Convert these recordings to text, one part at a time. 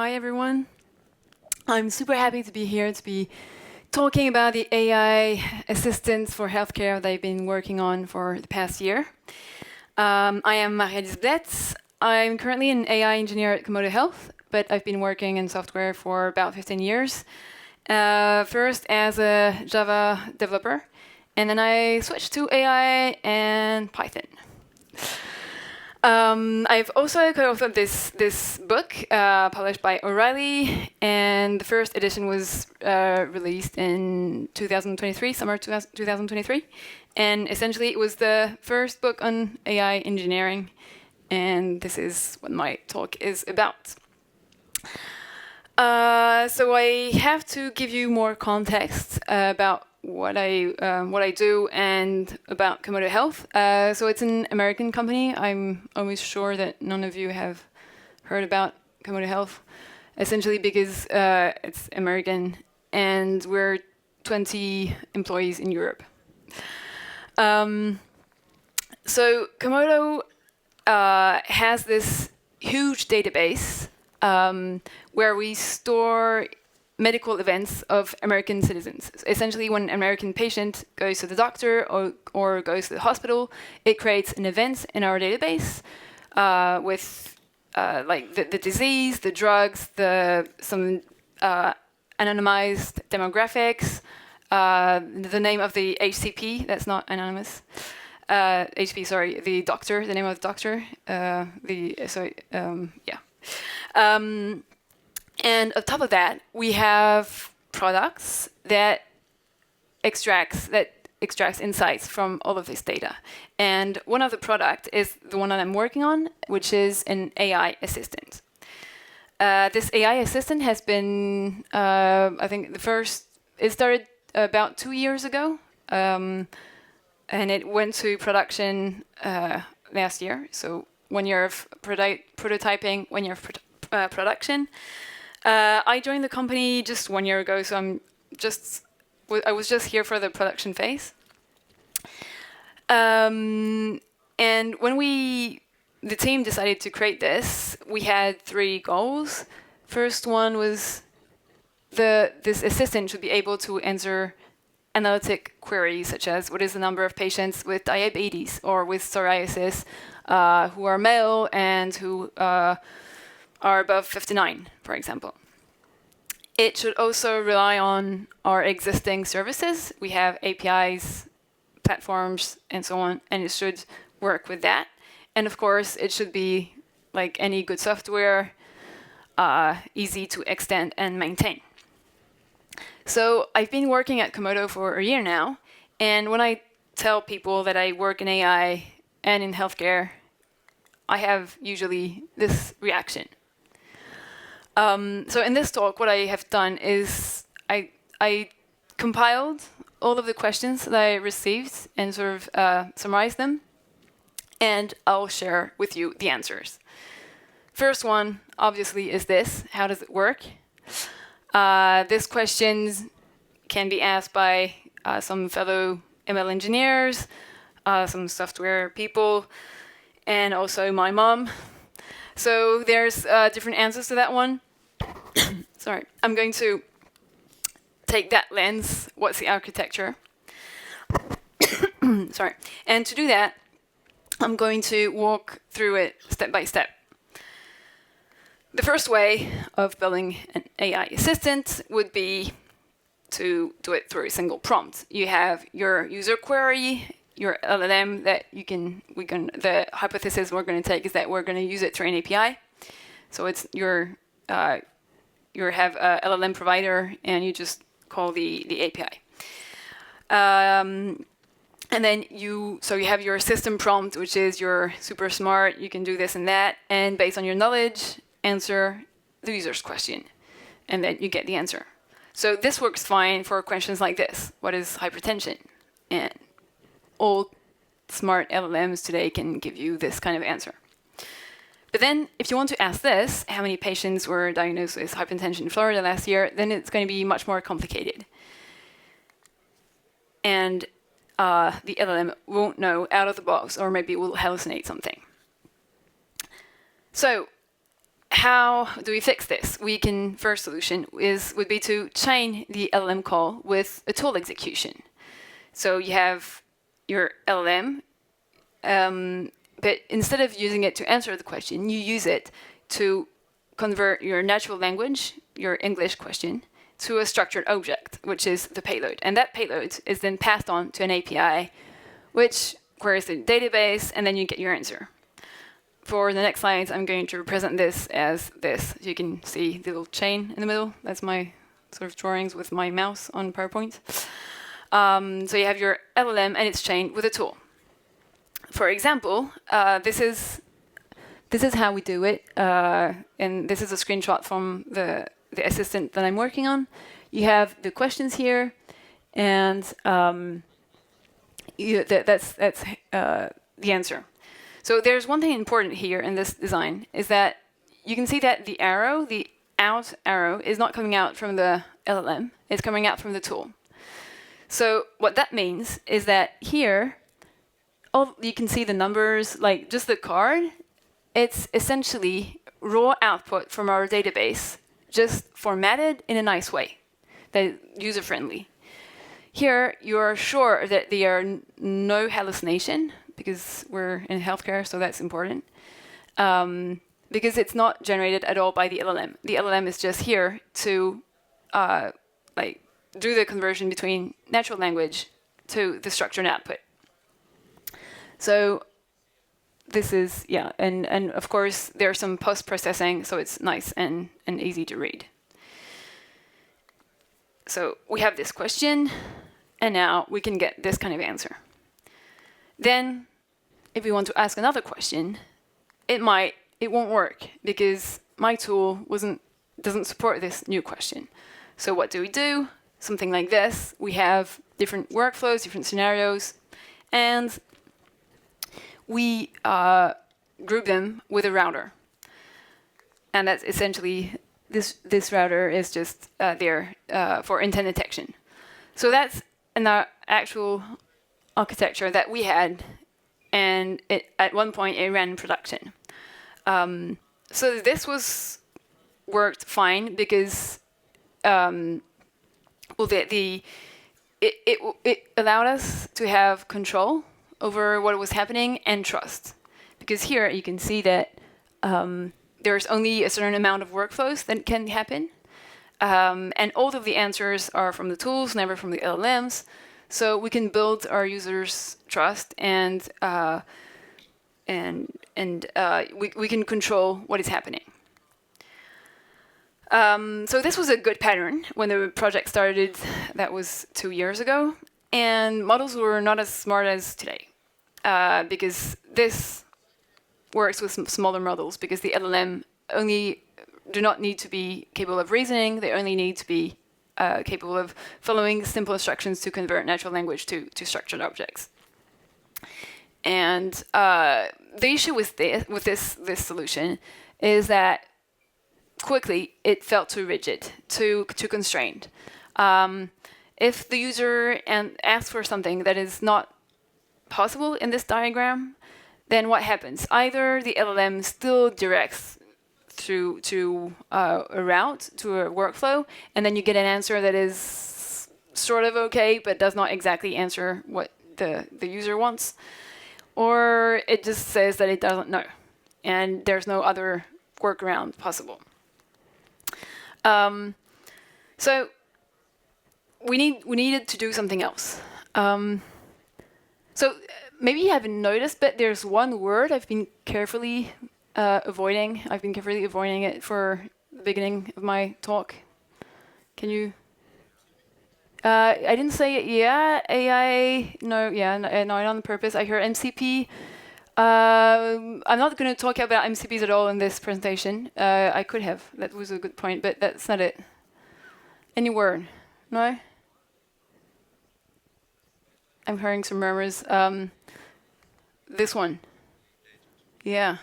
Hi, everyone. I'm super happy to be here to be talking about the AI assistants for healthcare that I've been working on for the past year. I am Blet. I'm currently an AI engineer at Komodo Health, but I've been working in software for about 15 years. First as a Java developer, and then I switched to AI and Python. I've also co-authored this book published by O'Reilly, and the first edition was released in 2023, summer 2023. And essentially, it was the first book on AI engineering, and this is what my talk is about. So I have to give you more context about what I do and about Komodo Health. So it's an American company. I'm almost sure that none of you have heard about Komodo Health, essentially because it's American and we're 20 employees in Europe. So Komodo has this huge database where we store medical events of American citizens. So essentially, when an American patient goes to the doctor or goes to the hospital, it creates an event in our database with like the disease, the drugs, some anonymized demographics, the name of the HCP, that's not anonymous. HP, sorry, the doctor, the name of the doctor. And on top of that, we have products that extracts insights from all of this data. And one of the products is the one that I'm working on, which is an AI assistant. This AI assistant has been, I think it started about 2 years ago, and it went to production last year. So 1 year of prototyping, 1 year of production. I joined the company just 1 year ago, so I was just here for the production phase. And when the team decided to create this, we had 3 goals. First one was this assistant should be able to answer analytic queries, such as what is the number of patients with diabetes or with psoriasis who are male and who are above 59, for example. It should also rely on our existing services. We have APIs, platforms, and so on, and it should work with that. And of course, it should be, like any good software, easy to extend and maintain. So I've been working at Komodo for a year now, and when I tell people that I work in AI and in healthcare, I have usually this reaction. So in this talk, what I have done is I compiled all of the questions that I received and sort of summarized them, and I'll share with you the answers. First one, obviously, is this: how does it work? This question can be asked by some fellow ML engineers, some software people, and also my mom. So there's different answers to that one. Sorry, I'm going to take that lens. What's the architecture? Sorry. And to do that, I'm going to walk through it step by step. The first way of building an AI assistant would be to do it through a single prompt. You have your user query, your LLM that the hypothesis we're going to take is that we're going to use it through an API. So it's you have a LLM provider and you just call the API. And then you have your system prompt, which is you're super smart, you can do this and that, and based on your knowledge, answer the user's question, and then you get the answer. So this works fine for questions like this: what is hypertension? And all smart LLMs today can give you this kind of answer. But then if you want to ask this, how many patients were diagnosed with hypertension in Florida last year, then it's going to be much more complicated. And the LLM won't know out of the box, or maybe it will hallucinate something. So how do we fix this? First solution would be to chain the LLM call with a tool execution. So you have your LLM, but instead of using it to answer the question, you use it to convert your natural language, your English question, to a structured object, which is the payload. And that payload is then passed on to an API, which queries the database, and then you get your answer. For the next slides, I'm going to represent this as this. You can see the little chain in the middle. That's my sort of drawings with my mouse on PowerPoint. So you have your LLM, and it's chained with a tool. For example, this is how we do it, and this is a screenshot from the assistant that I'm working on. You have the questions here, and that's the answer. So there's one thing important here in this design, is that you can see that the out arrow is not coming out from the LLM, it's coming out from the tool. So what that means is that here, you can see the numbers, like just the card, it's essentially raw output from our database, just formatted in a nice way, that is user-friendly. Here, you are sure that there are no hallucination, because we're in healthcare, so that's important. Because it's not generated at all by the LLM. The LLM is just here to do the conversion between natural language to the structured output. So this is, and of course there's some post-processing, so it's nice and easy to read. So we have this question, and now we can get this kind of answer. Then, if we want to ask another question, it won't work because my tool doesn't support this new question. So what do? Something like this. We have different workflows, different scenarios, and we group them with a router. And that's essentially, this router is just there for intent detection. So that's an actual architecture that we had, and at one point it ran in production. So this worked fine because it allowed us to have control over what was happening and trust. Because here you can see that there's only a certain amount of workflows that can happen, and all of the answers are from the tools, never from the LLMs. So we can build our users' trust, and we can control what is happening. So this was a good pattern when the project started. That was 2 years ago, and models were not as smart as today, because this works with some smaller models, because the LLM only do not need to be capable of reasoning. They only need to be capable of following simple instructions to convert natural language to structured objects. And the issue with this solution is that quickly it felt too rigid, too constrained. If the user asks for something that is not possible in this diagram, then what happens? Either the LLM still directs to a route, to a workflow, and then you get an answer that is sort of okay, but does not exactly answer what the user wants. Or it just says that it doesn't know, and there's no other workaround possible. So we needed to do something else. So maybe you haven't noticed, but there's one word I've been carefully avoiding. I've been carefully avoiding it for the beginning of my talk. Can you? I didn't say it. Yeah, AI. No, yeah, no, not on purpose. I heard MCP. I'm not going to talk about MCPs at all in this presentation. I could have. That was a good point, but that's not it. Any word? No? I'm hearing some murmurs. This one. Yeah.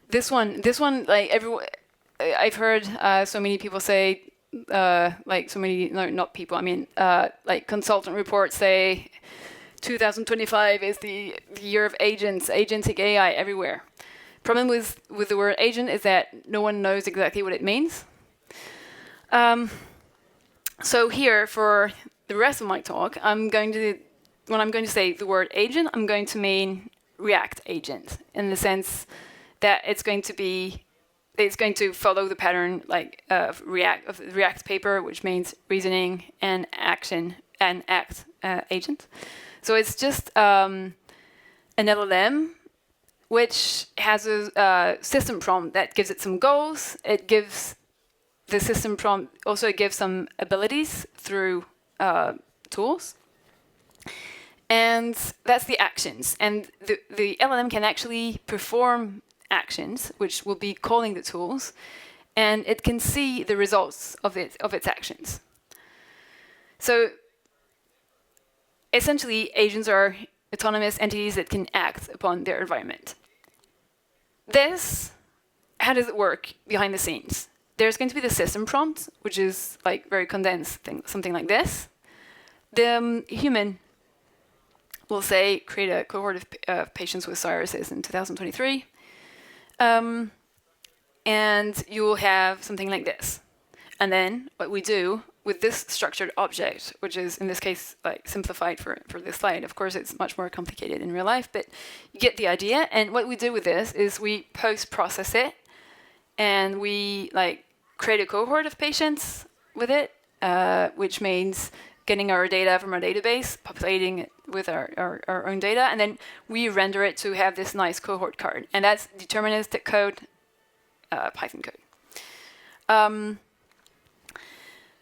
This one, like everyone, I've heard so many people say, like so many, no, not people, I mean, like consultant reports say 2025 is the year of agents, agentic AI everywhere. Problem with the word agent is that no one knows exactly what it means. So here, for the rest of my talk, when I'm going to say the word agent, I'm going to mean React agent, in the sense that it's going to follow the pattern like of React paper, which means reasoning and action and act agent. So it's just an LLM which has a system prompt that gives it some goals. It gives the system prompt also gives some abilities through tools. And that's the actions. And the LLM can actually perform actions, which will be calling the tools, and it can see the results of its actions. So essentially, agents are autonomous entities that can act upon their environment. How does it work behind the scenes? There's going to be the system prompt, which is like very condensed thing, something like this. The human will say, create a cohort of patients with psoriasis in 2023. And you will have something like this. And then what we do with this structured object, which is in this case like simplified for this slide. Of course, it's much more complicated in real life, but you get the idea. And what we do with this is we post-process it, and we like create a cohort of patients with it, which means getting our data from our database, populating it with our own data, and then we render it to have this nice cohort card. And that's deterministic code, Python code.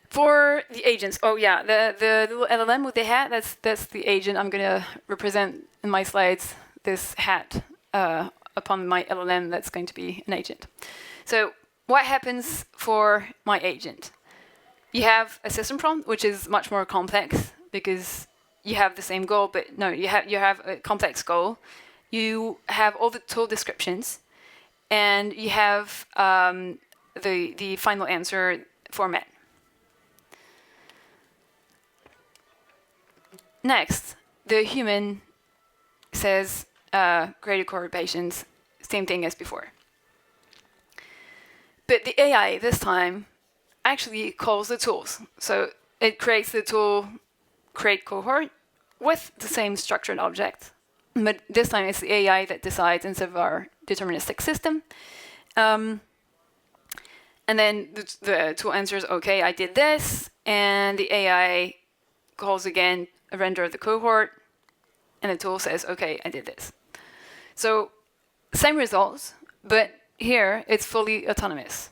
For the agents, the little LLM what they had, that's the agent I'm going to represent in my slides, this hat upon my LLM that's going to be an agent. So what happens for my agent? You have a system prompt, which is much more complex because you have the same goal, but no, you have a complex goal. You have all the tool descriptions, and you have the final answer format. Next, the human says, create a cohort of patients, same thing as before. But the AI this time actually calls the tools. So it creates the tool create cohort with the same structured object. But this time it's the AI that decides instead of our deterministic system. And then the tool answers, OK, I did this. And the AI calls again a render of the cohort. And the tool says, OK, I did this. So same results, but here it's fully autonomous.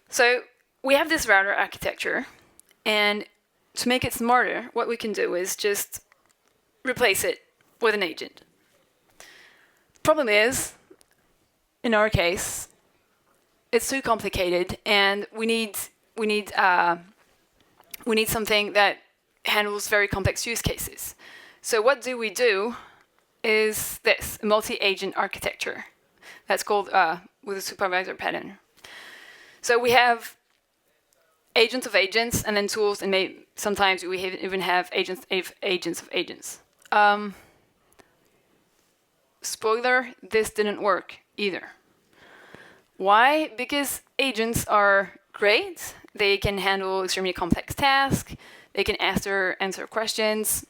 So we have this router architecture, and to make it smarter, what we can do is just replace it with an agent. Problem is, in our case, it's too complicated, and we need something that handles very complex use cases. So what we do is this, a multi-agent architecture. That's called with a supervisor pattern. So we have agents of agents, and then tools, and sometimes we even have agents of agents. Spoiler, this didn't work either. Why? Because agents are great. They can handle extremely complex tasks. They can answer questions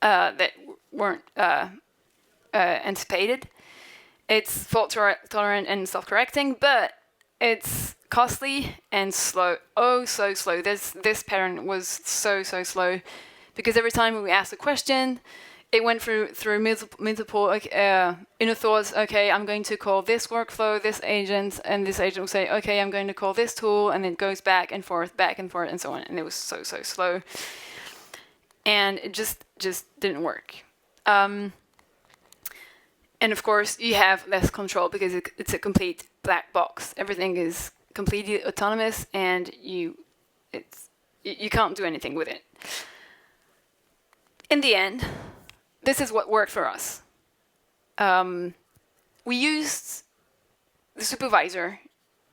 that weren't anticipated. It's fault tolerant and self-correcting, but it's costly and slow. Oh, so slow. This pattern was so slow, because every time we asked a question, it went through multiple inner thoughts. Okay, I'm going to call this workflow, this agent, and this agent will say, okay, I'm going to call this tool, and it goes back and forth, and so on. And it was so slow, and it just didn't work. And of course, you have less control because it's a complete black box. Everything is completely autonomous, and you can't do anything with it. In the end, this is what worked for us. We used the supervisor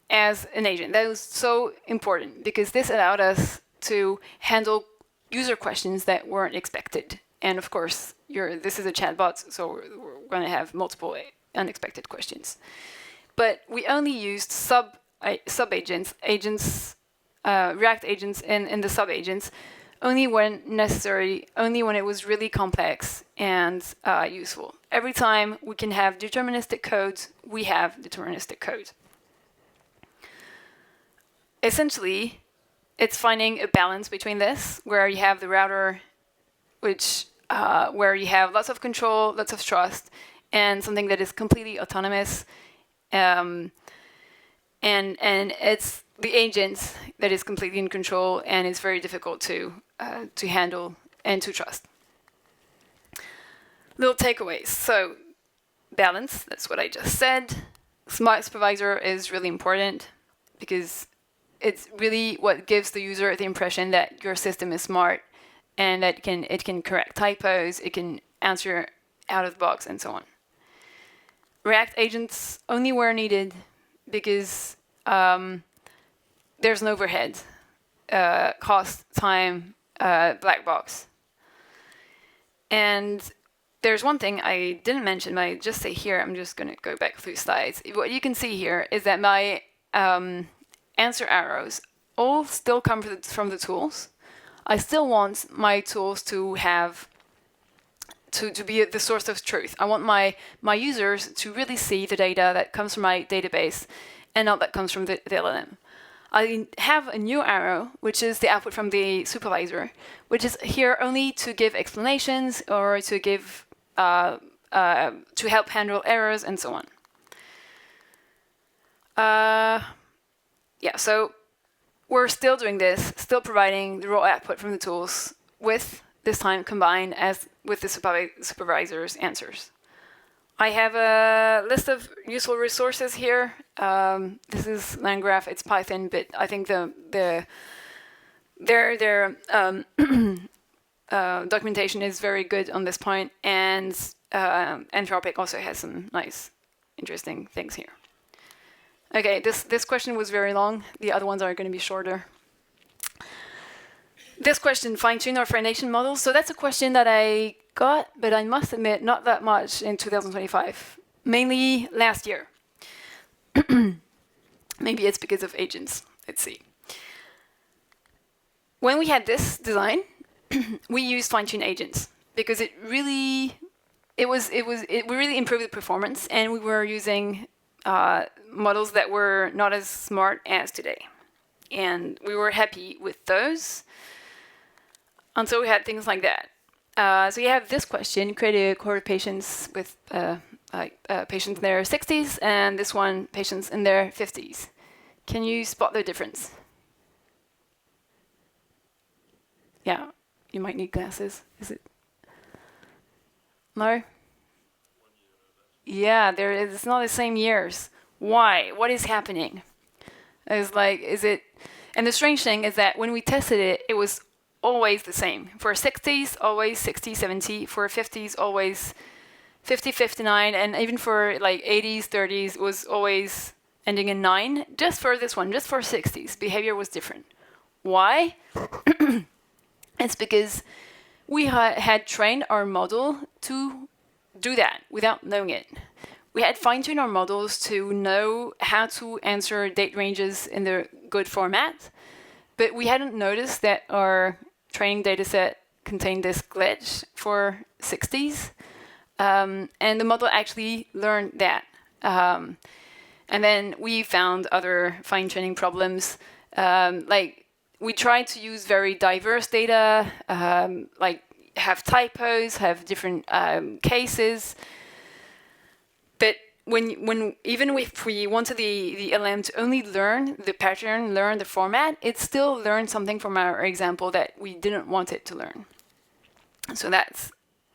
as an agent. That was so important because this allowed us to handle user questions that weren't expected. And of course, this is a chatbot, so we're going to have multiple unexpected questions. But we only used sub-agents, React agents in the sub-agents, only when necessary, only when it was really complex and useful. Every time we can have deterministic codes, we have deterministic code. Essentially, it's finding a balance between this, where you have the router, where you have lots of control, lots of trust, and something that is completely autonomous. And it's the agent that is completely in control and is very difficult to handle and to trust. Little takeaways. So balance, that's what I just said. Smart supervisor is really important because it's really what gives the user the impression that your system is smart and that it can correct typos, it can answer out of the box, and so on. React agents only where needed because there's an overhead, cost, time, black box. And there's one thing I didn't mention, but I just say here, I'm just going to go back through slides. What you can see here is that my answer arrows all still come from the tools. I still want my tools to have to be the source of truth. I want my users to really see the data that comes from my database and not that comes from the LLM. I have a new arrow, which is the output from the supervisor, which is here only to give explanations or to give to help handle errors and so on. Yeah, so we're still doing this, still providing the raw output from the tools with this time combined as with the supervisor's answers. I have a list of useful resources here. This is LangGraph, it's Python, but I think their documentation is very good on this point, and Anthropic also has some nice, interesting things here. Okay, this question was very long. The other ones are going to be shorter. This question, fine-tune our foundation models. So that's a question that I got, but I must admit, not that much in 2025. Mainly last year. Maybe it's because of agents. Let's see. When we had this design, we used fine-tune agents because it really improved the performance, and we were using models that were not as smart as today. And we were happy with those. And so we had things like that. So you have this question, create a cohort of patients with patients in their 60s, and this one, patients in their 50s. Can you spot the difference? Yeah, you might need glasses. Is it? No? Yeah, it's not the same years. Why? What is happening? It's like, is it? And the strange thing is that when we tested it, it was always the same. For 60s, always 60, 70. For 50s, always 50, 59. And even for like 80s, 30s, it was always ending in 9. Just for this one, just for 60s, behavior was different. Why? It's because we had trained our model to do that without knowing it. We had fine-tuned our models to know how to answer date ranges in the good format, but we hadn't noticed that our training dataset contained this glitch for 60s, and the model actually learned that. And then we found other fine-tuning problems, like we tried to use very diverse data, like have typos, have different cases. But even if we wanted the LM to only learn the pattern, learn the format, it still learned something from our example that we didn't want it to learn. So that's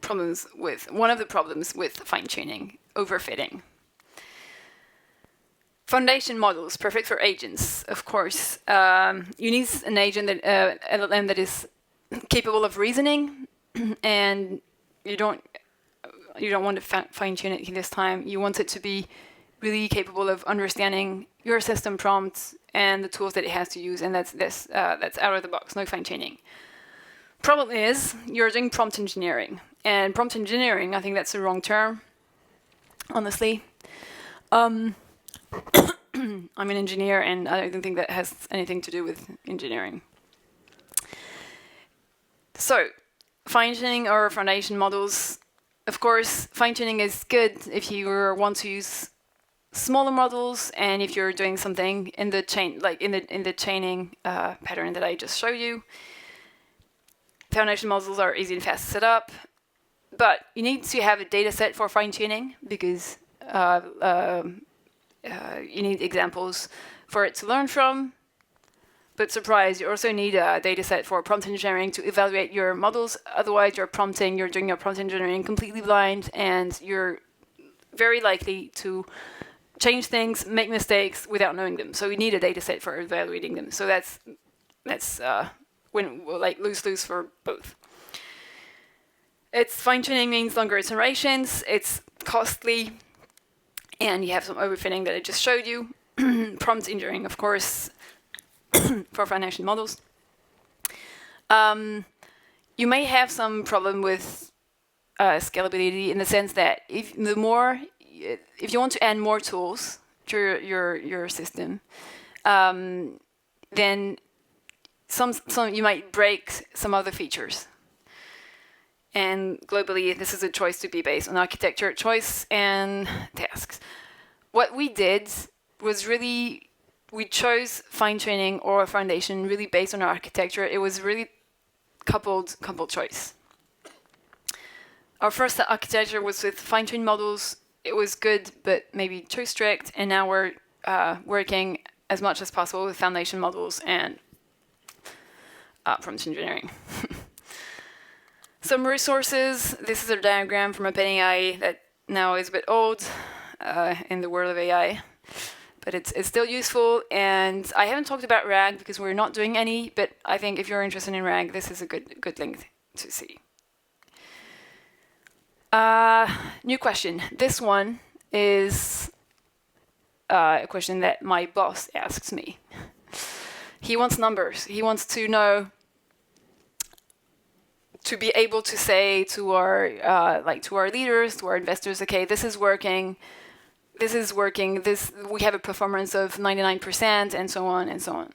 one of the problems with fine-tuning, overfitting. Foundation models, perfect for agents, of course. You need an agent, LLM that is capable of reasoning, and you don't want to fine-tune it this time. You want it to be really capable of understanding your system prompts and the tools that it has to use, and that's out of the box, no fine-tuning. Problem is, you're doing prompt engineering, and prompt engineering, I think that's the wrong term, honestly. Um, I'm an engineer, and I don't think that has anything to do with engineering. So, fine-tuning or foundation models. Of course, fine-tuning is good if you want to use smaller models, and if you're doing something in the chain, like in the chaining pattern that I just showed you. Foundation models are easy and fast to set up, but you need to have a data set for fine-tuning because you need examples for it to learn from. But surprise, you also need a data set for prompt engineering to evaluate your models. Otherwise, you're doing your prompt engineering completely blind, and you're very likely to change things, make mistakes without knowing them. So you need a data set for evaluating them. So that's like lose-lose for both. It's fine-tuning means longer iterations. It's costly, and you have some overfitting that I just showed you. Prompt engineering, of course, for foundation models. You may have some problem with scalability in the sense that if you want to add more tools to your system, then some you might break some other features. And globally, this is a choice to be based on architecture, choice, and tasks. What we did was we chose fine-tuning or foundation really based on our architecture. It was really coupled choice. Our first architecture was with fine-tuned models. It was good, but maybe too strict. And now we're working as much as possible with foundation models and prompt engineering. Some resources. This is a diagram from OpenAI that now is a bit old in the world of AI, but it's still useful. And I haven't talked about RAG because we're not doing any, but I think if you're interested in RAG, this is a good link to see. New question. This one is a question that my boss asks me. He wants numbers. He wants to know, to be able to say to our leaders, to our investors, okay, this is working. We have a performance of 99%, and so on and so on.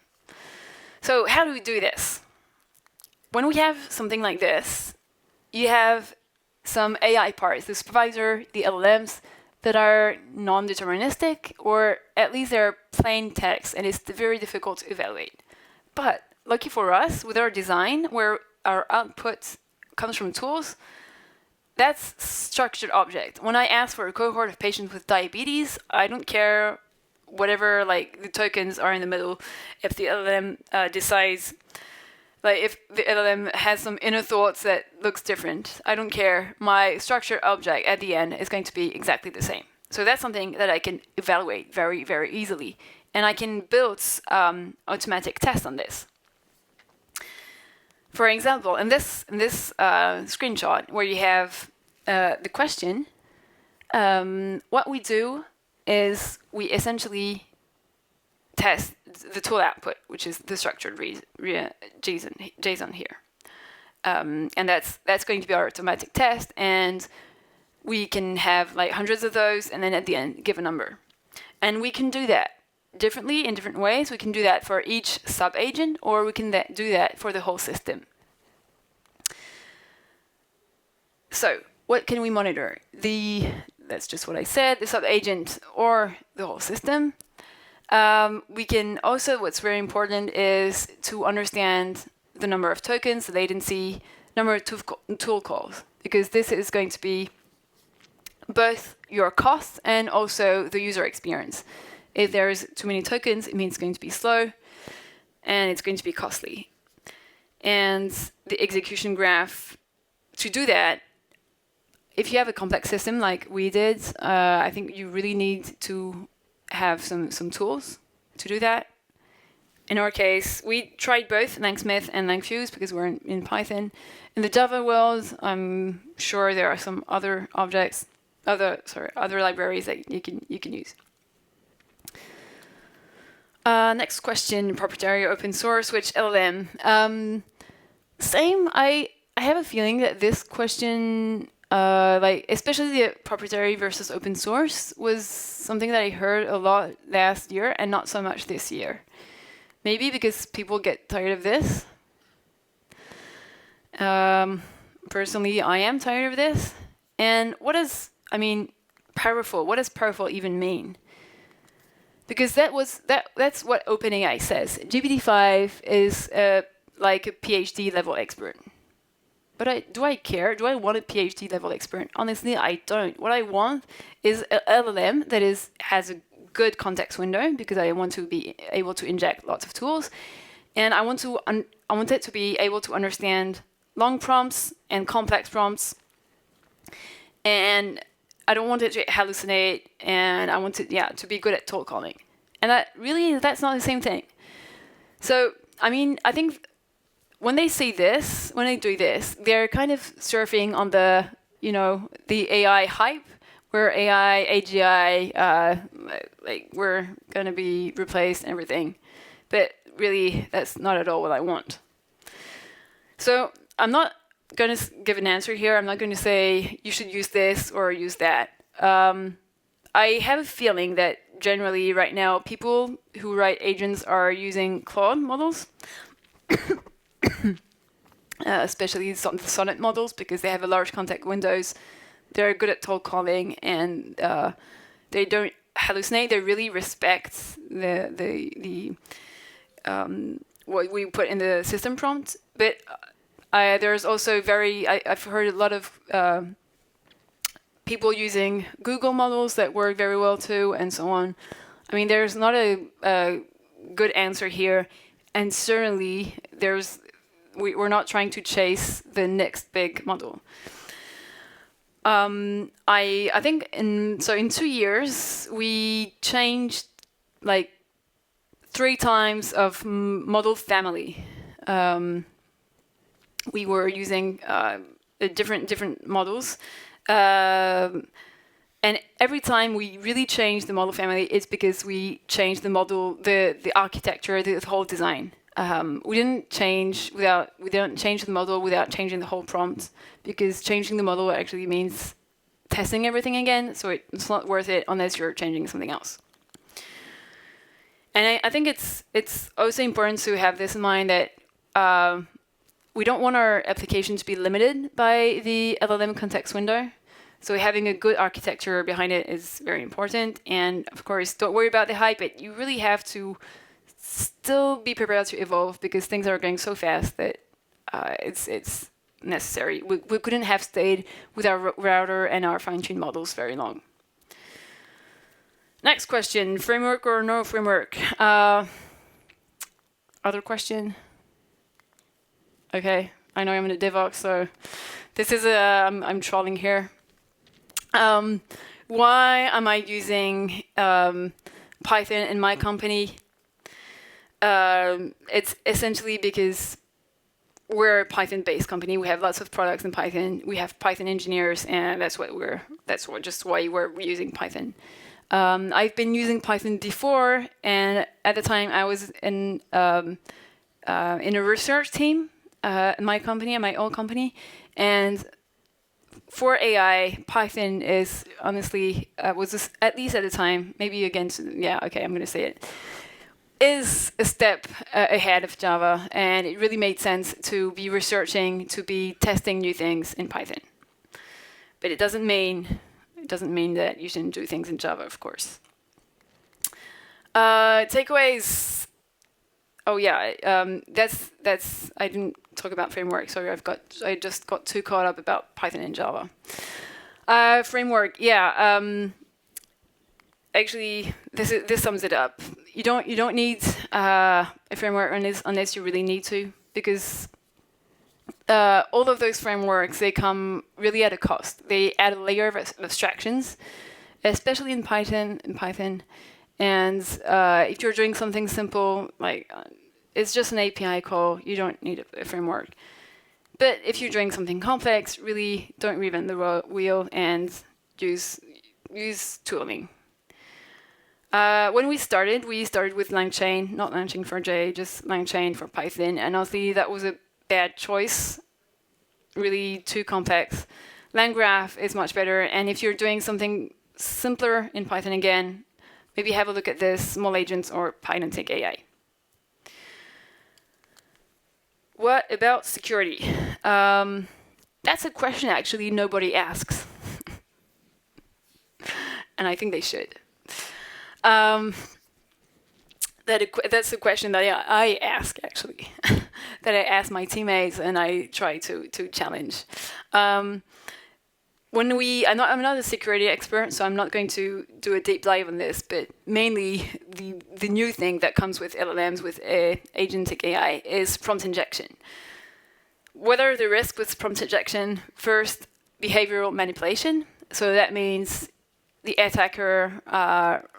So how do we do this? When we have something like this, you have some AI parts, the supervisor, the LLMs, that are non-deterministic, or at least they're plain text, and it's very difficult to evaluate. But lucky for us, with our design, where our output comes from tools, that's structured object. When I ask for a cohort of patients with diabetes, I don't care whatever the tokens are in the middle. If the LLM decides, if the LLM has some inner thoughts that looks different, I don't care. My structured object at the end is going to be exactly the same. So that's something that I can evaluate very, very easily. And I can build automatic tests on this. For example, in this screenshot where you have the question, what we do is we essentially test the tool output, which is the structured JSON here. And that's going to be our automatic test, and we can have hundreds of those, and then at the end give a number. And we can do that differently in different ways. We can do that for each sub-agent, or we can do that for the whole system. So what can we monitor? That's just what I said, the sub-agent or the whole system. We can also, what's very important is to understand the number of tokens, the latency, number of tool calls, because this is going to be both your costs and also the user experience. If there's too many tokens, it means it's going to be slow and it's going to be costly. And the execution graph, to do that, if you have a complex system like we did, I think you really need to have some tools to do that. In our case, we tried both LangSmith and LangFuse because we're in Python. In the Java world, I'm sure there are some other other libraries that you can use. Next question: proprietary or open source, which LLM? Same. I have a feeling that this question like especially the proprietary versus open source was something that I heard a lot last year and not so much this year. Maybe because people get tired of this. Personally, I am tired of this. And powerful. What does powerful even mean? Because that's what OpenAI says. GPT-5 is like a PhD level expert. But do I care? Do I want a PhD level expert? Honestly, I don't. What I want is an LLM that has a good context window, because I want to be able to inject lots of tools, and I want it to be able to understand long prompts and complex prompts, and I don't want it to hallucinate, and I want it to be good at toll calling. And that's not the same thing. So I think when they do this, they're kind of surfing on the AI hype, where AI, AGI, like we're gonna be replaced and everything. But really, that's not at all what I want. So I'm not going to give an answer here. I'm not going to say you should use this or use that. I have a feeling that generally right now, people who write agents are using Claude models, especially the Sonnet models, because they have a large context windows. They're good at toll calling, and they don't hallucinate. They really respect the what we put in the system prompt. But there's also I've heard a lot of people using Google models that work very well too, and so on. There's not a good answer here, and certainly we're not trying to chase the next big model. I think in 2 years we changed like 3 times of model family. We were using different models, and every time we really changed the model family, it's because we changed the model, the architecture, the whole design. We didn't change the model without changing the whole prompt, because changing the model actually means testing everything again, so it's not worth it unless you're changing something else. And I think it's also important to have this in mind, that we don't want our application to be limited by the LLM context window. So having a good architecture behind it is very important. And of course, don't worry about the hype, but you really have to still be prepared to evolve, because things are going so fast that it's necessary. We couldn't have stayed with our router and our fine-tuned models very long. Next question, framework or no framework? Other question? Okay, I know I'm in a DevOps, so this is I'm trolling here. Why am I using Python in my company? It's essentially because we're a Python-based company. We have lots of products in Python. We have Python engineers, and that's why we're using Python. I've been using Python before, and at the time I was in a research team in my company, in my old company, and for AI, Python is honestly was at least at the time, maybe against I'm going to say it, is a step ahead of Java, and it really made sense to be researching, to be testing new things in Python. But it doesn't mean that you shouldn't do things in Java, of course. Takeaways. Oh yeah, that's I didn't talk about framework. Sorry, I just got too caught up about Python and Java. Framework, yeah. Actually, this sums it up. You don't need a framework unless you really need to, because all of those frameworks, they come really at a cost. They add a layer of abstractions, especially in Python. And if you're doing something simple, like it's just an API call, you don't need a framework. But if you're doing something complex, really don't reinvent the wheel and use tooling. When we started with LangChain, not LangChain4j, just LangChain for Python. And honestly, that was a bad choice. Really too complex. LangGraph is much better. And if you're doing something simpler in Python again, maybe have a look at this, small agents or Pydantic AI. What about security? That's a question actually nobody asks. And I think they should. That's a question that I ask, actually, that I ask my teammates and I try to challenge. I'm not a security expert, so I'm not going to do a deep dive on this, but mainly the new thing that comes with LLMs, with agentic AI, is prompt injection. What are the risks with prompt injection? First, behavioral manipulation. So that means the attacker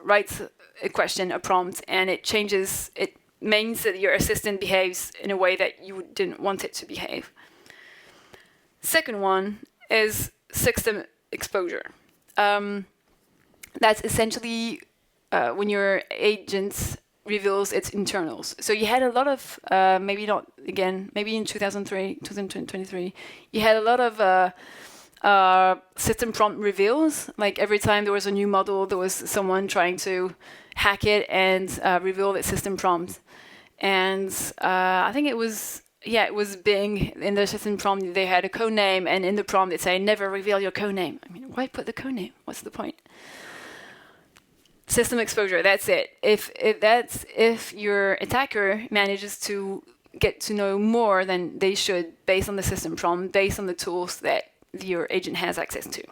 writes a question, a prompt, and it means that your assistant behaves in a way that you didn't want it to behave. Second one is system exposure. That's essentially when your agent reveals its internals. So you had a lot of, maybe in 2023, you had a lot of system prompt reveals. Like every time there was a new model, there was someone trying to hack it and reveal its system prompt. And I think it was Bing. In the system prompt, they had a code name, and in the prompt it said, "Never reveal your code name." I mean, why put the code name? What's the point? System exposure. That's it. If your attacker manages to get to know more than they should, based on the system prompt, based on the tools that your agent has access to.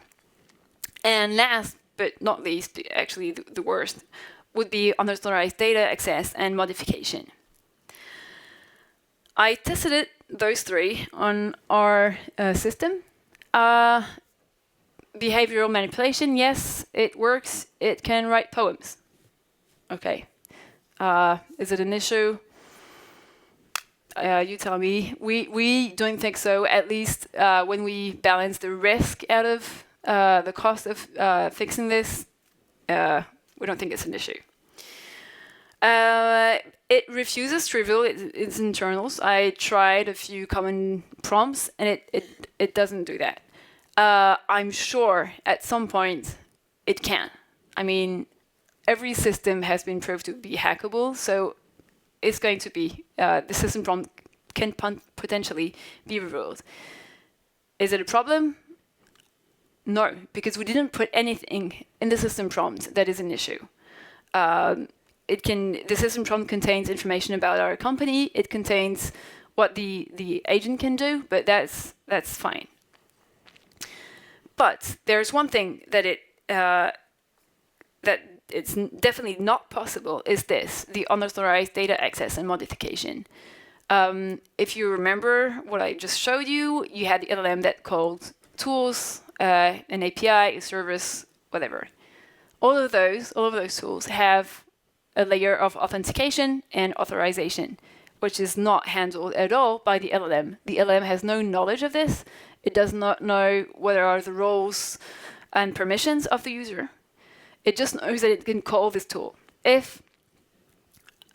And last but not least, actually the worst, would be unauthorized data access and modification. I tested those three on our system. Behavioral manipulation, yes, it works. It can write poems. Okay. Is it an issue? You tell me. We don't think so, at least when we balance the risk out of the cost of fixing this, we don't think it's an issue. It refuses to reveal its internals. I tried a few common prompts, and it doesn't do that. I'm sure at some point it can. I mean, every system has been proved to be hackable, so it's going to be, the system prompt can potentially be revealed. Is it a problem? No, because we didn't put anything in the system prompt that is an issue. The system prompt contains information about our company. It contains what the agent can do, but that's fine. But there's one thing that it's definitely not possible, is this: the unauthorized data access and modification. If you remember what I just showed you, you had the LLM that called tools, an API, a service, whatever. All of those tools have a layer of authentication and authorization, which is not handled at all by the LLM. The LLM has no knowledge of this. It does not know what are the roles and permissions of the user. It just knows that it can call this tool. If,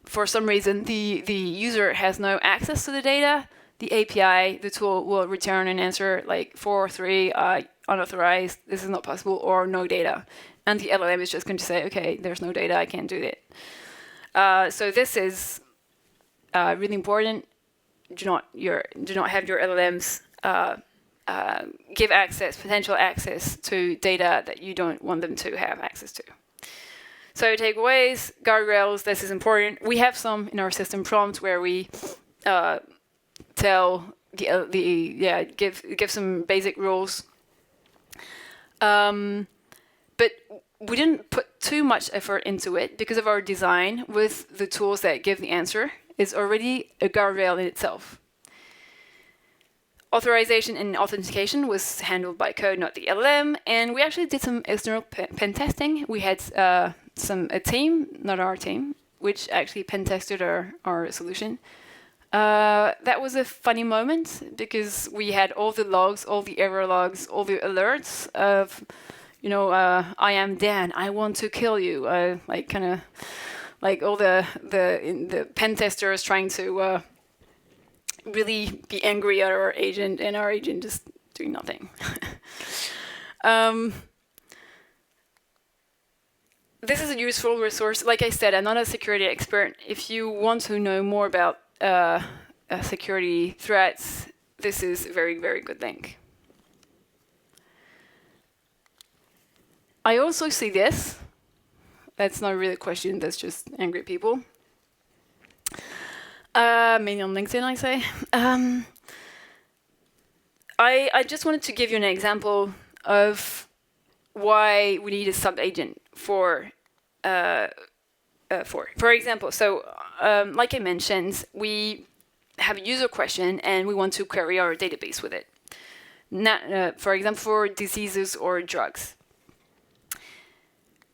for some reason, the user has no access to the data, the API, the tool will return an answer like 403, unauthorized, this is not possible, or no data. And the LLM is just going to say, okay, there's no data, I can't do that. So this is really important. Do not have your LLMs give potential access to data that you don't want them to have access to. So takeaways, guardrails, this is important. We have some in our system prompt where we tell give some basic rules. But we didn't put too much effort into it because of our design with the tools that give the answer is already a guardrail in itself. Authorization and authentication was handled by code, not the LLM, and we actually did some external pen testing. We had a team, not our team, which actually pen tested our solution. That was a funny moment because we had all the logs, all the error logs, all the alerts of, I am Dan, I want to kill you, like all the pen testers trying to really be angry at our agent, and our agent just doing nothing. Um, this is a useful resource. Like I said, I'm not a security expert. If you want to know more about security threats, this is a very, very good link. I also see this. That's not really a question, that's just angry people. Mainly on LinkedIn, I say. I just wanted to give you an example of why we need a sub-agent for example. So, like I mentioned, we have a user question and we want to query our database with it. For example, for diseases or drugs.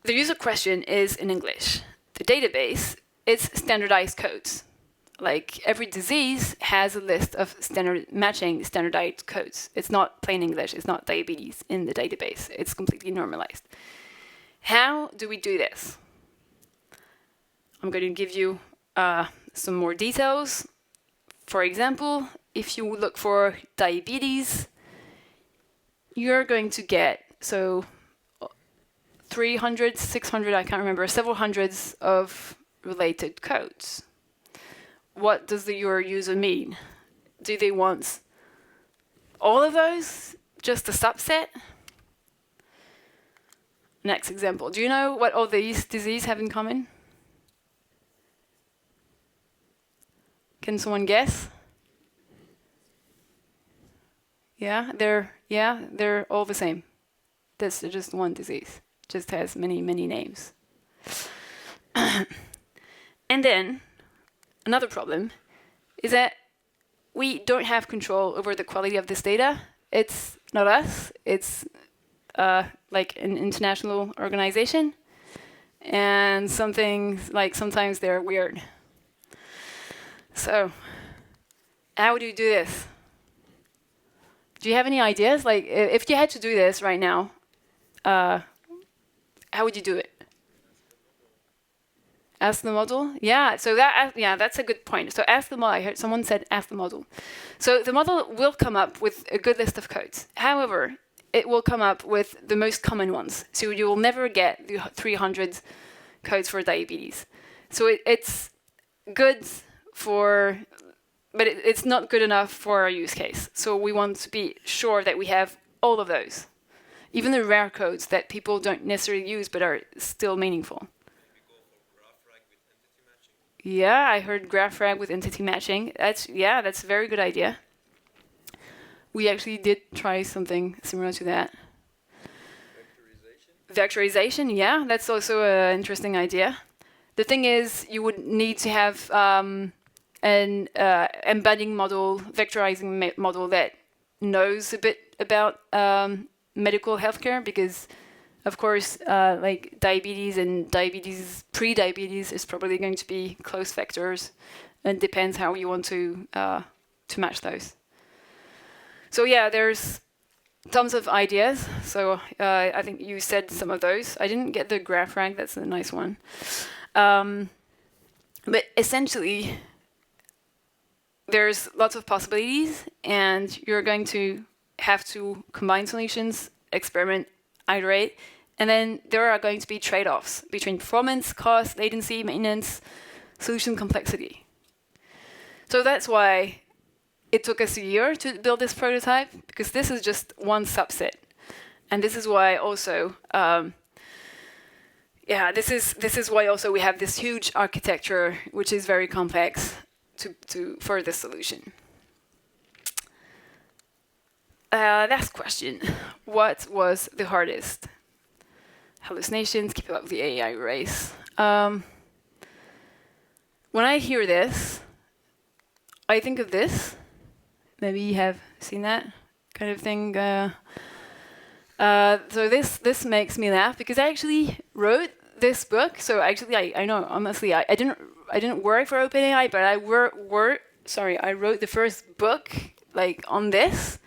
The user question is in English. The database is standardized codes. Like every disease has a list of matching standardized codes. It's not plain English, it's not diabetes in the database. It's completely normalized. How do we do this? I'm going to give you some more details. For example, if you look for diabetes, you're going to get 300, 600, I can't remember, several hundreds of related codes. What does your user mean? Do they want all of those? Just a subset? Next example. Do you know what all these diseases have in common? Can someone guess? Yeah, they're all the same. That's just one disease. Just has many, many names. And then another problem is that we don't have control over the quality of this data. It's not us. It's like an international organization. And sometimes they're weird. So, how do you do this? Do you have any ideas? Like, if you had to do this right now, how would you do it? Ask the model? Yeah, so that's a good point. So ask the model. I heard someone said ask the model. So the model will come up with a good list of codes. However, it will come up with the most common ones. So you will never get the 300 codes for diabetes. So it's good but it's not good enough for our use case. So we want to be sure that we have all of those. Even the rare codes that people don't necessarily use but are still meaningful. Yeah, I heard GraphRag with entity matching. That's a very good idea. We actually did try something similar to that. Vectorization, yeah, that's also an interesting idea. The thing is, you would need to have an embedding model, vectorizing model that knows a bit about medical healthcare, because of course, like diabetes and pre-diabetes is probably going to be close vectors, and depends how you want to match those. So yeah, there's tons of ideas. So I think you said some of those. I didn't get the GraphRag. That's a nice one. But essentially, there's lots of possibilities, and you're going to have to combine solutions, experiment, iterate, and then there are going to be trade-offs between performance, cost, latency, maintenance, solution complexity. So that's why it took us a year to build this prototype, because this is just one subset. And this is why also, this is why also we have this huge architecture, which is very complex for this solution. Last question. What was the hardest? Hallucinations, keep up with the AI race. When I hear this, I think of this. Maybe you have seen that kind of thing. So this makes me laugh, because I actually wrote this book. So actually, I know, honestly, I didn't work for OpenAI, but I wrote the first book like on this,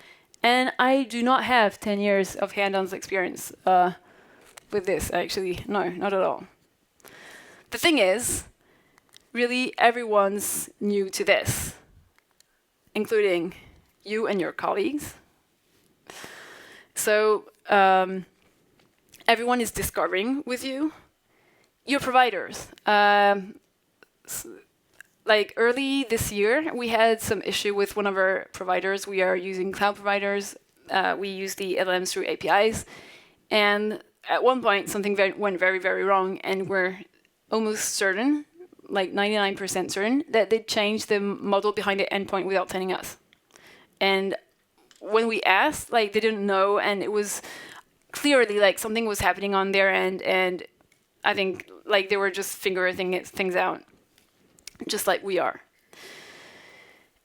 and I do not have 10 years of hand-on experience with this. Actually, no, not at all. The thing is, really, everyone's new to this, including you and your colleagues. So everyone is discovering with you, your providers. Like early this year, we had some issue with one of our providers. We are using cloud providers. We use the LLMs through APIs. And at one point, something went very, very wrong. And we're almost certain, like 99% certain, that they changed the model behind the endpoint without telling us. And when we asked, like, they didn't know. And it was clearly like something was happening on their end. And I think like they were just figuring things out, just like we are.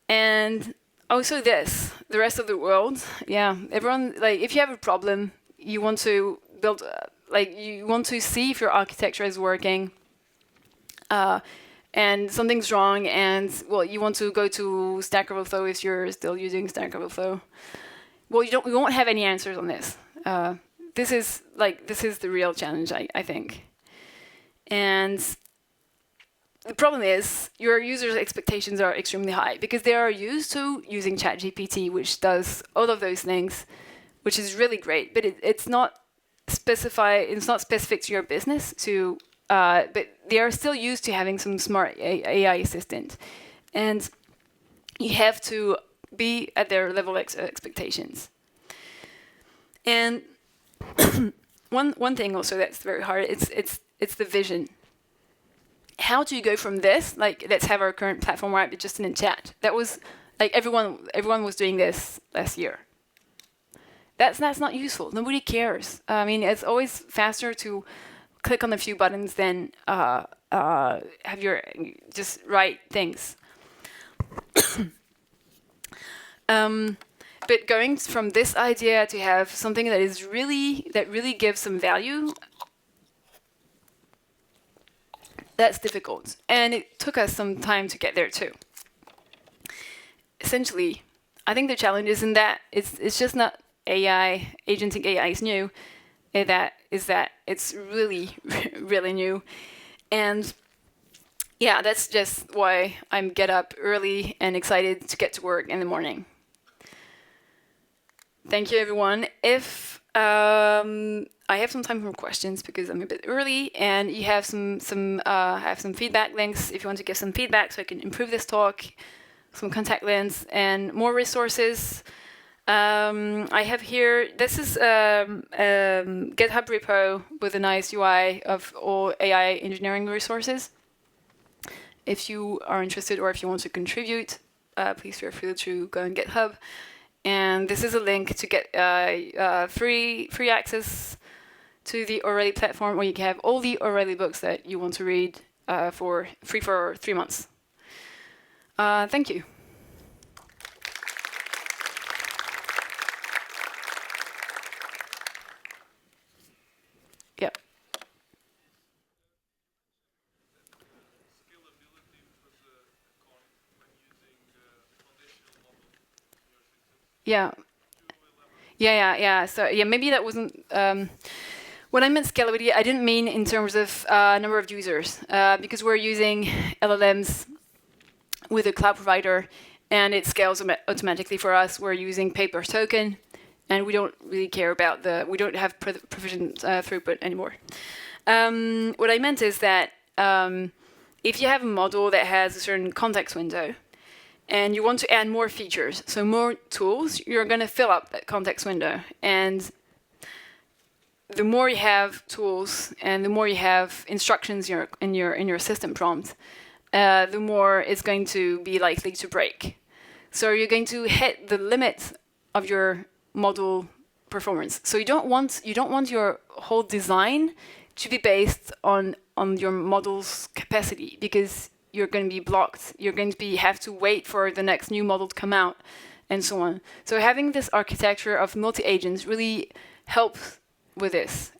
And also the rest of the world, yeah, everyone, like if you have a problem, you want to build, you want to see if your architecture is working, and something's wrong, and well, you want to go to Stack Overflow if you're still using Stack Overflow. Well, we won't have any answers on this. This is the real challenge, I think. And the problem is your users' expectations are extremely high because they are used to using ChatGPT, which does all of those things, which is really great. But it's not specified. It's not specific to your business. But they are still used to having some smart AI assistant, and you have to be at their level of expectations. And one thing also that's very hard. It's the vision. How do you go from this, like let's have our current platform where it's just in a chat? That was like everyone was doing this last year. That's not useful. Nobody cares. I mean, it's always faster to click on a few buttons than have your just write things. But going from this idea to have something that really gives some value, that's difficult. And it took us some time to get there too. Essentially, I think the challenge is in that it's just not AI, agentic AI is new. That it's really, really new. And yeah, that's just why I'm get up early and excited to get to work in the morning. Thank you, everyone. If I have some time for questions because I'm a bit early, and you have some feedback links if you want to give some feedback so I can improve this talk, some contact links, and more resources. I have here, this is GitHub repo with a nice UI of all AI engineering resources. If you are interested or if you want to contribute, please feel free to go on GitHub. And this is a link to get free access to the O'Reilly platform, where you can have all the O'Reilly books that you want to read for free for 3 months. Thank you. Yeah. Yeah. Yeah. So yeah, maybe that wasn't. When I meant scalability, I didn't mean in terms of number of users, because we're using LLMs with a cloud provider, and it scales automatically for us. We're using pay per token, and we don't really care about we don't have provisioned throughput anymore. What I meant is that if you have a model that has a certain context window, and you want to add more features, so more tools, you're going to fill up that context window. And the more you have tools and the more you have instructions in your system prompt, the more it's going to be likely to break. So you're going to hit the limit of your model performance. So you don't want your whole design to be based on your model's capacity, because you're going to be blocked. You're going to have to wait for the next new model to come out, and so on. So having this architecture of multi-agents really helps with this,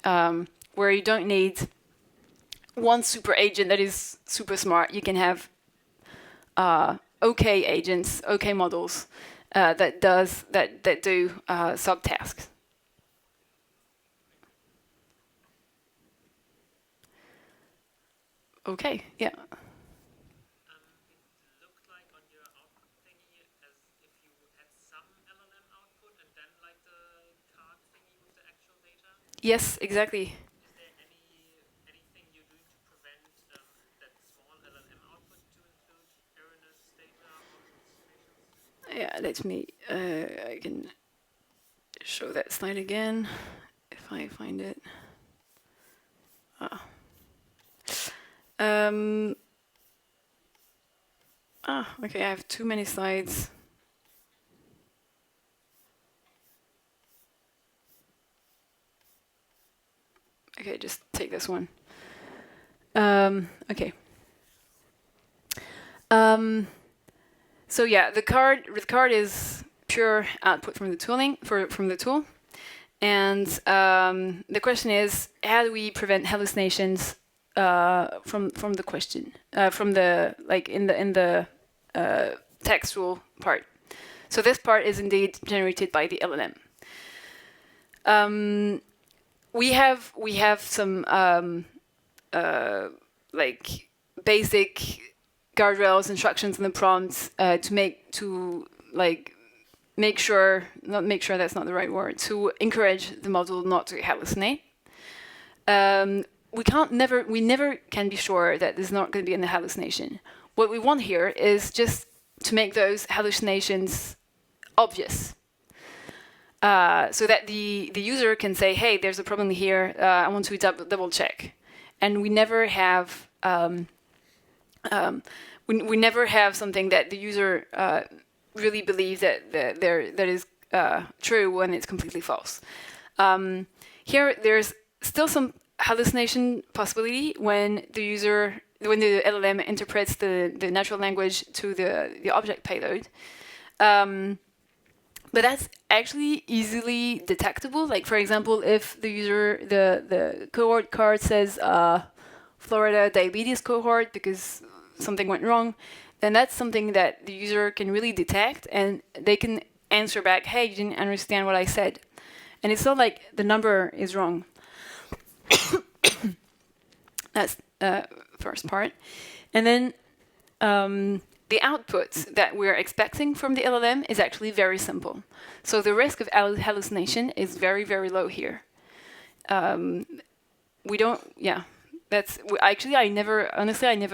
where you don't need one super agent that is super smart. You can have okay agents, okay models that do subtasks. Okay, yeah. Yes, exactly. Is there anything you're doing to prevent that small LLM output to include erroneous data or hallucinations? Yeah, let me. I can show that slide again if I find it. Ah. Um, okay, I have too many slides. Okay, just take this one. Okay. So yeah, the card is pure output from the tooling from the tool, and the question is, how do we prevent hallucinations from the question from the like in the textual part? So this part is indeed generated by the LLM. We have some like basic guardrails, instructions in the prompts to make sure, not make sure, that's not the right word, to encourage the model not to hallucinate. We never can be sure that there's not going to be any hallucination. What we want here is just to make those hallucinations obvious. So that the user can say, hey, there's a problem here, I want to double check. And we never have we never have something that the user really believes that is true when it's completely false. Here, there's still some hallucination possibility when the LLM interprets the natural language to the object payload. But that's actually easily detectable. Like, for example, if the cohort card says Florida diabetes cohort because something went wrong, then that's something that the user can really detect, and they can answer back, hey, you didn't understand what I said. And it's not like the number is wrong. That's first part. And then the output that we're expecting from the LLM is actually very simple. So the risk of hallucination is very, very low here. We don't, yeah. That's actually I never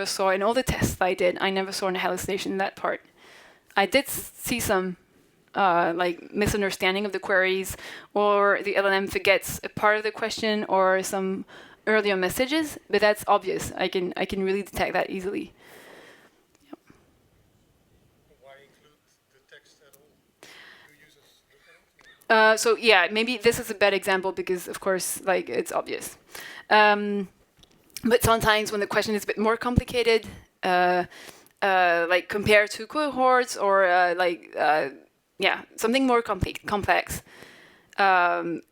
saw in all the tests I did. I never saw a hallucination in that part. I did see some like misunderstanding of the queries, or the LLM forgets a part of the question or some earlier messages, but that's obvious. I can really detect that easily. Why include the text at all? Do users look at it? So yeah, maybe this is a bad example because of course, like, it's obvious. But sometimes when the question is a bit more complicated, like compared to cohorts or something more complex, the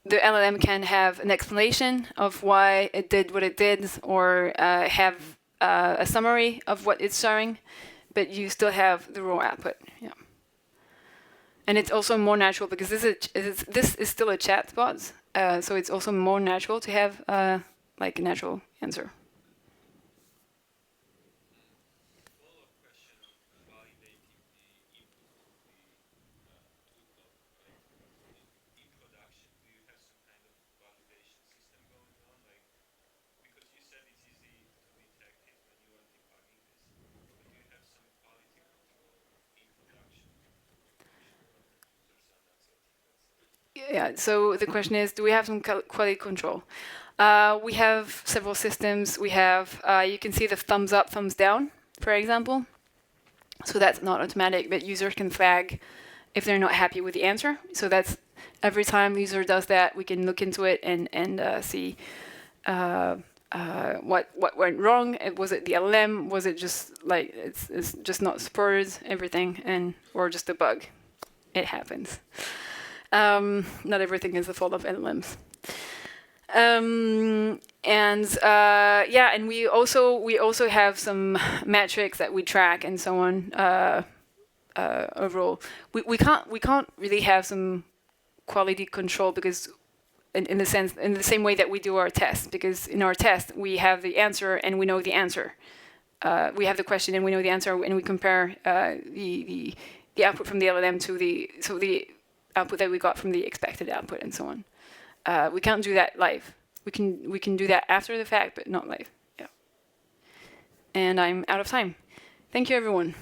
LLM can have an explanation of why it did what it did, or have a summary of what it's showing, but you still have the raw output. Yeah. And it's also more natural because this is still a chatbot, so it's also more natural to have like a natural answer. Follow-up question on validating the input of the tool code, right? In production, do you have some kind of validation system going on? Like, because you said it's easy to detect it when you are debugging this, but do you have some quality control in production to make sure that users are not getting, let's say? Yeah. So the question is, do we have some quality control? We have several systems. We have you can see the thumbs up, thumbs down, for example. So that's not automatic, but users can flag if they're not happy with the answer. So that's every time the user does that, we can look into it and see what went wrong. Was it the LLM? Was it just like it's just not supported everything, or just a bug? It happens. Not everything is the fault of LLMs. And we also have some metrics that we track and so on. Overall, we can't really have some quality control because in the same way that we do our test, because in our test we have the answer and we know the answer. We have the question and we know the answer, and we compare the output from the LLM to the output that we got from the expected output and so on. We can't do that live. We can do that after the fact, but not live. Yeah. And I'm out of time. Thank you, everyone.